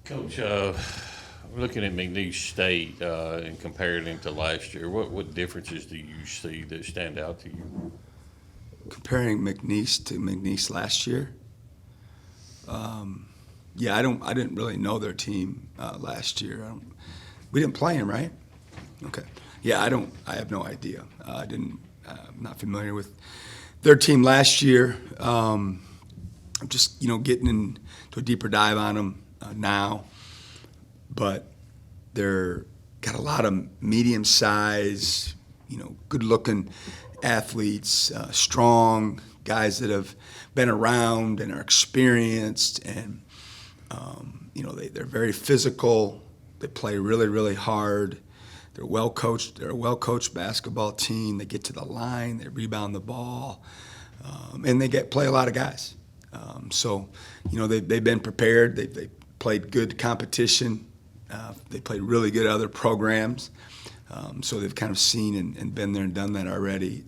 Coach, looking at McNeese State and comparing it to last year, what differences do you see that stand out to you? Comparing McNeese to McNeese last year, yeah, I didn't really know their team last year. We didn't play them, right? Okay. Yeah, I have no idea. I'm not familiar with their team last year. I'm just getting into a deeper dive on them now, but they're got a lot of medium size, good looking athletes, strong guys that have been around and are experienced, and they're very physical. They play really, really hard. They're well coached. They're a well coached basketball team. They get to the line. They rebound the ball, and they play a lot of guys. They've been prepared. They played good competition. They played really good other programs. So they've kind of seen and been there and done that already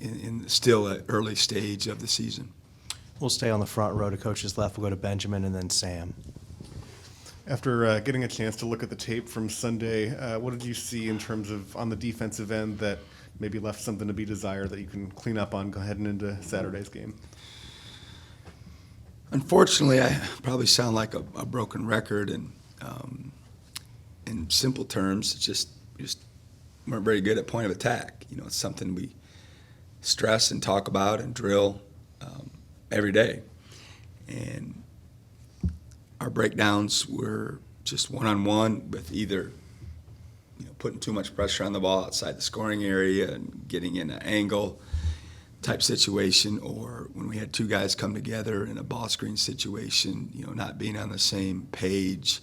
in still an early stage of the season. We'll stay on the front row to coach's left. We'll go to Benjamin and then Sam. After getting a chance to look at the tape from Sunday, what did you see in terms of on the defensive end that maybe left something to be desired that you can clean up on heading into Saturday's game? Unfortunately, I probably sound like a broken record, and in simple terms, we just weren't very good at point of attack. It's something we stress and talk about and drill every day. And our breakdowns were just one-on-one with either putting too much pressure on the ball outside the scoring area and getting in an angle type situation, or when we had two guys come together in a ball screen situation, not being on the same page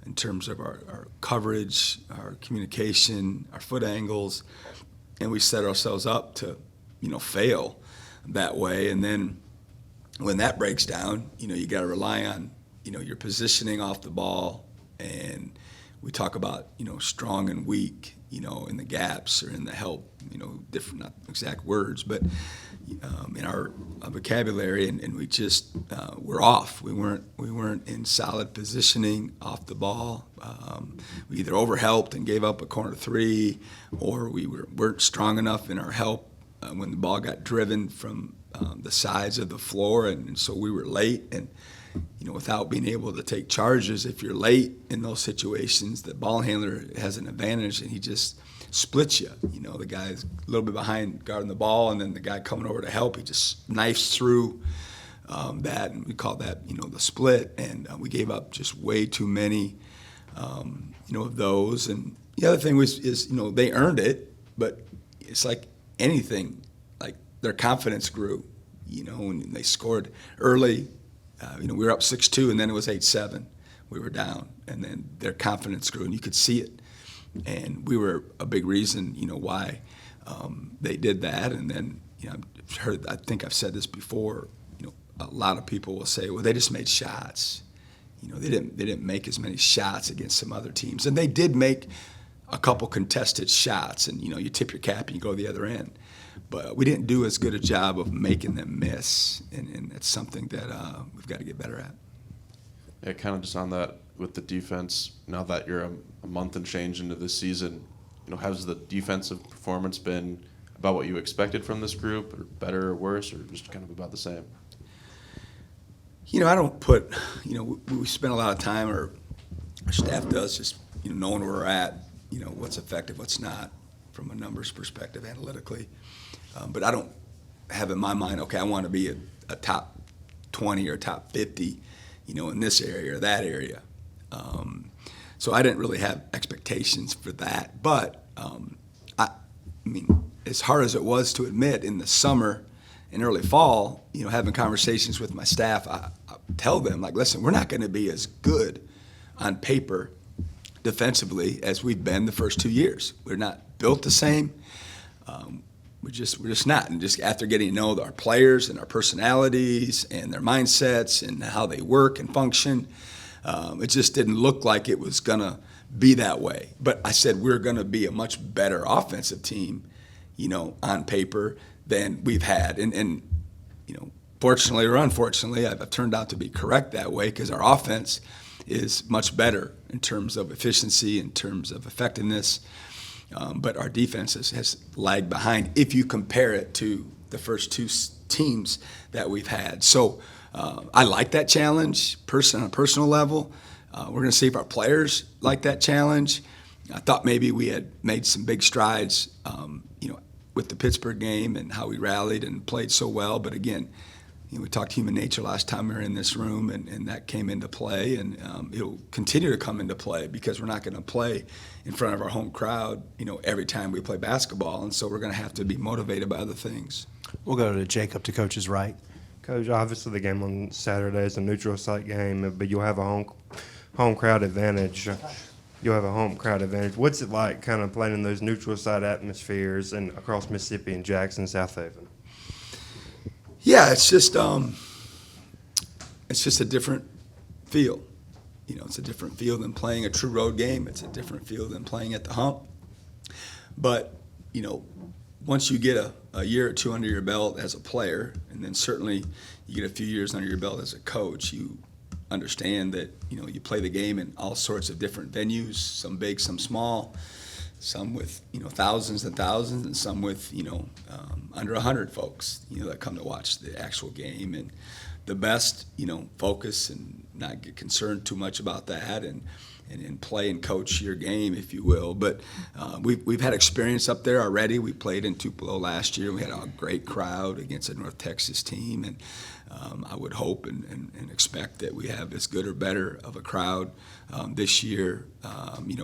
in terms of our coverage, our communication, our foot angles, and we set ourselves up to, fail that way. And then when that breaks down, you got to rely on, your positioning off the ball, and we talk about, strong and weak, in the gaps or in the help, different, not exact words, but in our vocabulary, and we just were off. We weren't in solid positioning off the ball. We either overhelped and gave up a corner three, or we weren't strong enough in our help when the ball got driven from the sides of the floor, and so we were late. And without being able to take charges, if you're late in those situations, the ball handler has an advantage, and he just splits you. The guy's a little bit behind guarding the ball, and then the guy coming over to help, he just knifes through that, and we call that, the split. And we gave up just way too many, of those. And the other thing is they earned it, but it's like anything, like their confidence grew, when they scored early. We were up 6-2, and then it was 8-7. We were down, and then their confidence grew, and you could see it. And we were a big reason, why they did that. And then, I think I've said this before. A lot of people will say, well, they just made shots. They didn't make as many shots against some other teams, and they did make a couple contested shots. And you tip your cap and you go the other end. But we didn't do as good a job of making them miss, and it's something that we've got to get better at. Yeah, kind of just on that with the defense, now that you're a month and change into this season, has the defensive performance been about what you expected from this group, or better or worse, or just kind of about the same? I don't put, we spend a lot of time, or our staff does, just, knowing where we're at, what's effective, what's not, from a numbers perspective, analytically. But I don't have in my mind, okay, I want to be a top 20 or top 50, in this area or that area. So I didn't really have expectations for that. But, I mean, as hard as it was to admit, in the summer and early fall, having conversations with my staff, I tell them, like, listen, we're not going to be as good on paper defensively as we've been the first 2 years. We're not built the same. We're just not. And just after getting to know our players and our personalities and their mindsets and how they work and function, it just didn't look like it was going to be that way. But I said we're going to be a much better offensive team, on paper than we've had. And fortunately or unfortunately, I've turned out to be correct that way, because our offense is much better in terms of efficiency, in terms of effectiveness. But our defense has lagged behind if you compare it to the first two teams that we've had. So I like that challenge on a personal level. We're going to see if our players like that challenge. I thought maybe we had made some big strides, with the Pittsburgh game and how we rallied and played so well. But again, we talked human nature last time we were in this room, and that came into play, and it'll continue to come into play because we're not going to play in front of our home crowd, every time we play basketball, and so we're going to have to be motivated by other things. We'll go to Jacob to Coach's right. Coach, obviously the game on Saturday is a neutral site game, but you'll have a home crowd advantage. You'll have a home crowd advantage. What's it like kind of playing in those neutral site atmospheres and across Mississippi and Jackson, South Haven? Yeah, it's just a different feel. It's a different feel than playing a true road game. It's a different feel than playing at the Hump. But, once you get a year or two under your belt as a player, and then certainly you get a few years under your belt as a coach, you understand that, you play the game in all sorts of different venues, some big, some small, some with, thousands and thousands, and some with, under 100 folks, that come to watch the actual game. And the best, focus and not get concerned too much about that and play and coach your game, if you will. But we've had experience up there already. We played in Tupelo last year. We had a great crowd against a North Texas team, and I would hope and expect that we have as good or better of a crowd this year,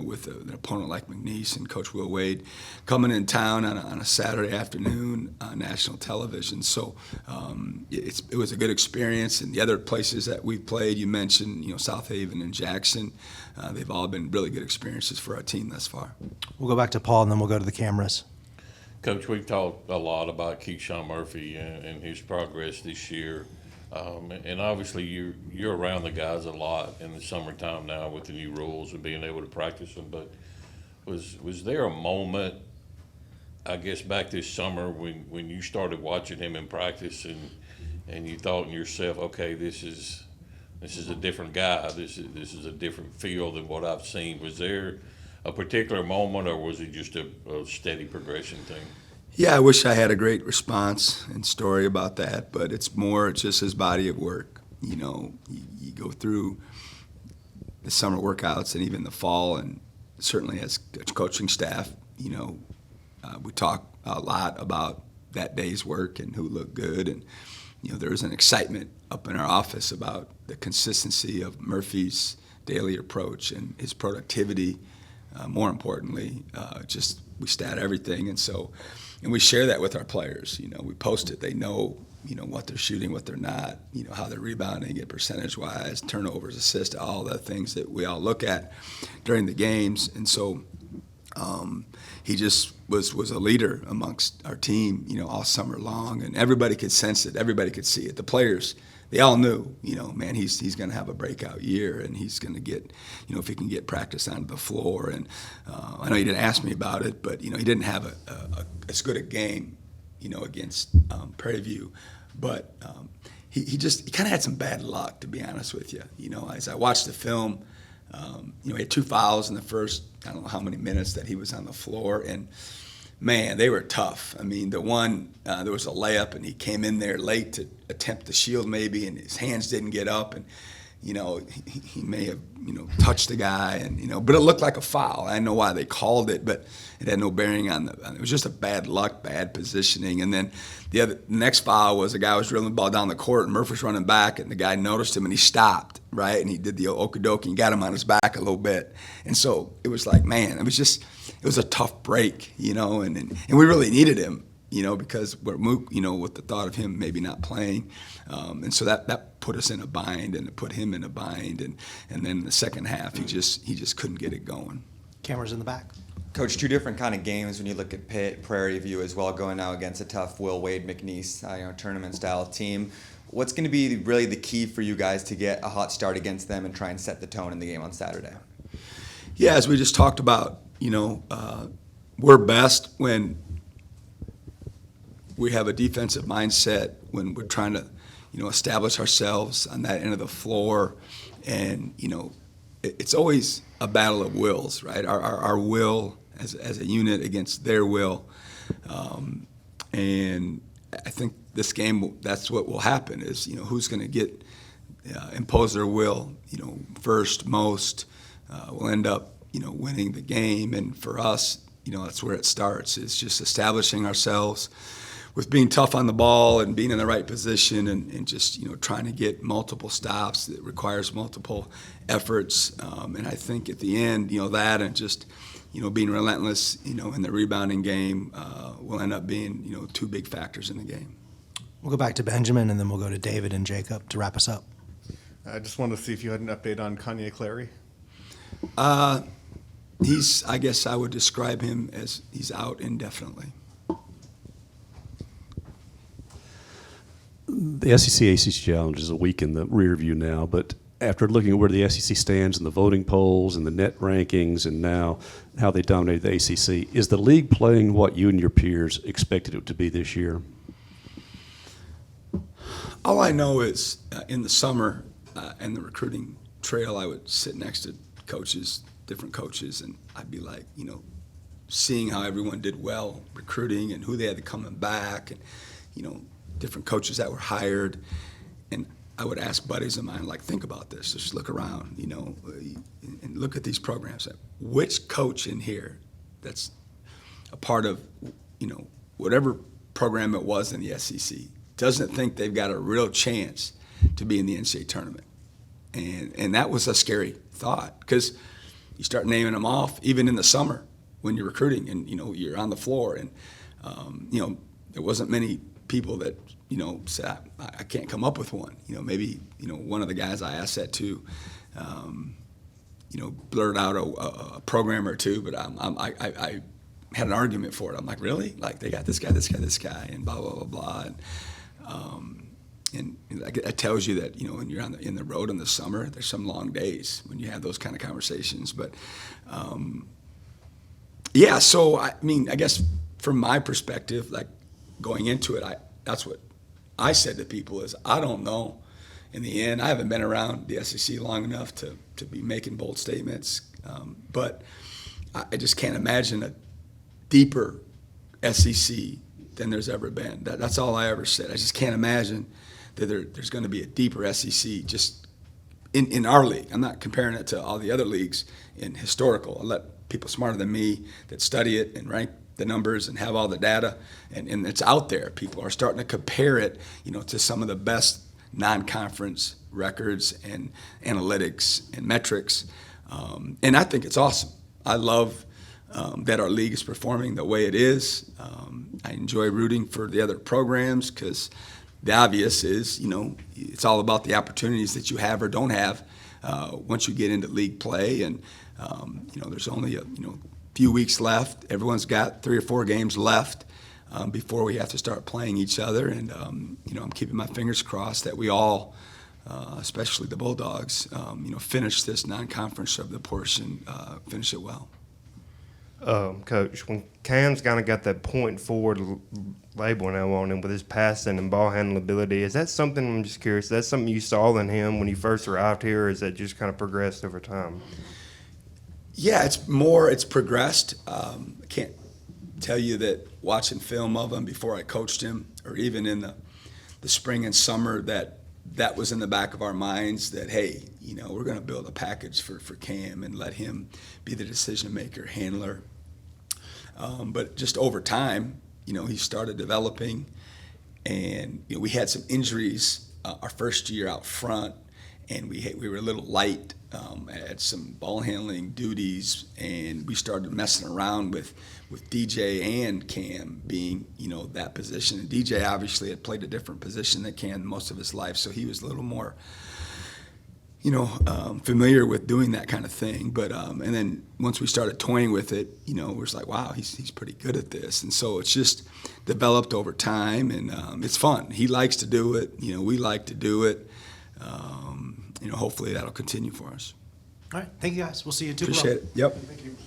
with an opponent like McNeese and Coach Will Wade coming in town on a Saturday afternoon on national television. So it was a good experience. And the other places that we've played, you mentioned, South Haven and Jackson, they've all been really good experiences for our team thus far. We'll go back to Paul, and then we'll go to the cameras. Coach, we've talked a lot about Keyshawn Murphy and his progress this year. And obviously you're around the guys a lot in the summertime now with the new rules and being able to practice them. But was there a moment, I guess, back this summer when you started watching him in practice and you thought in yourself, okay, this is a different guy. This is a different feel than what I've seen. Was there a particular moment, or was it just a steady progression thing? Yeah, I wish I had a great response and story about that, but it's more just his body of work. You go through the summer workouts and even the fall, and certainly as coaching staff, we talk a lot about that day's work and who looked good, and there's an excitement up in our office about the consistency of Murphy's daily approach and his productivity. More importantly, just we stat everything, and we share that with our players. We post it. They know, what they're shooting, what they're not, how they're rebounding it percentage-wise, turnovers, assists, all the things that we all look at during the games. And so he just was a leader amongst our team, all summer long, and everybody could sense it. Everybody could see it. The players, they all knew, man, he's going to have a breakout year, and he's going to get, if he can get practice onto the floor. And I know you didn't ask me about it, but, he didn't have as good a game, against Prairie View. But he kind of had some bad luck, to be honest with you. As I watched the film, he had 2 fouls in the first, I don't know how many minutes that he was on the floor, and man, they were tough. I mean, the one, there was a layup, and he came in there late to attempt the shield maybe, and his hands didn't get up, and, he may have, touched the guy, and, but it looked like a foul. I don't know why they called it, but it had no bearing on it was just a bad luck, bad positioning. And then the next foul was a guy was dribbling the ball down the court, and Murphy's running back, and the guy noticed him, and he stopped, right? And he did the okie-dokie and got him on his back a little bit. And so it was like, man, it was a tough break, and we really needed him, because we're, with the thought of him maybe not playing. And so that put us in a bind, and it put him in a bind. And then in the second half, he just couldn't get it going. Cameras in the back. Coach, two different kind of games when you look at Prairie View as well, going now against a tough Will Wade McNeese, tournament-style team. What's going to be really the key for you guys to get a hot start against them and try and set the tone in the game on Saturday? Yeah, as we just talked about, we're best when we have a defensive mindset, when we're trying to, establish ourselves on that end of the floor and, it's always a battle of wills, right? Our will as a unit against their will. And I think this game, that's what will happen is, who's going to impose their will, first, most, will end up, winning the game. And for us, that's where it starts. It's just establishing ourselves with being tough on the ball and being in the right position and just, trying to get multiple stops. It requires multiple efforts. And I think at the end, that and just, being relentless, in the rebounding game will end up being, two big factors in the game. We'll go back to Benjamin, and then we'll go to David and Jacob to wrap us up. I just wanted to see if you had an update on Kanye Clary. I guess I would describe him as he's out indefinitely. The SEC ACC Challenge is a week in the rear view now, but after looking at where the SEC stands in the voting polls and the net rankings and now how they dominated the ACC, is the league playing what you and your peers expected it to be this year? All I know is in the summer and the recruiting trail, I would sit next to different coaches, and I'd be like, seeing how everyone did well recruiting and who they had coming back and, different coaches that were hired. And I would ask buddies of mine, like, think about this. Just look around, and look at these programs. Which coach in here that's a part of, whatever program it was in the SEC doesn't think they've got a real chance to be in the NCAA tournament? And that was a scary thought because you start naming them off even in the summer when you're recruiting and, you're on the floor. And, there wasn't many people that, said, I can't come up with one. Maybe, one of the guys I asked that to, blurted out a program or two, but I had an argument for it. I'm like, really? Like, they got this guy, and blah, blah, blah, blah. And that tells you that, when you're in the road in the summer, there's some long days when you have those kind of conversations. But, so, I guess from my perspective, like, going into it, that's what I said to people is, I don't know. In the end, I haven't been around the SEC long enough to be making bold statements, but I just can't imagine a deeper SEC than there's ever been. That's all I ever said. I just can't imagine that there's going to be a deeper SEC just in our league. I'm not comparing it to all the other leagues in historical. I'll let people smarter than me that study it and rank the numbers and have all the data, and it's out there. People are starting to compare it, to some of the best non-conference records and analytics and metrics, and I think it's awesome. I love that our league is performing the way it is. I enjoy rooting for the other programs because the obvious is, it's all about the opportunities that you have or don't have once you get into league play, and there's only a few weeks left. Everyone's got 3 or 4 games left before we have to start playing each other. And, I'm keeping my fingers crossed that we all, especially the Bulldogs, finish this non-conference of the portion, finish it well. Coach, when Cam's kind of got that point forward label now on him with his passing and ball handling ability, is that something, I'm just curious, is that something you saw in him when you first arrived here, or is that just kind of progressed over time? Yeah, it's progressed. I can't tell you that watching film of him before I coached him, or even in the spring and summer, that was in the back of our minds that, hey, we're going to build a package for Cam and let him be the decision maker, handler. But just over time, he started developing, and we had some injuries our first year out front, and we were a little light at some ball handling duties, and we started messing around with DJ and Cam being, that position. And DJ obviously had played a different position than Cam most of his life, so he was a little more, familiar with doing that kind of thing. But and then once we started toying with it, we was like, wow, he's pretty good at this. And so it's just developed over time, and it's fun. He likes to do it. We like to do it. Hopefully that'll continue for us. All right. Thank you, guys. We'll see you in Tupelo. Appreciate it. Yep.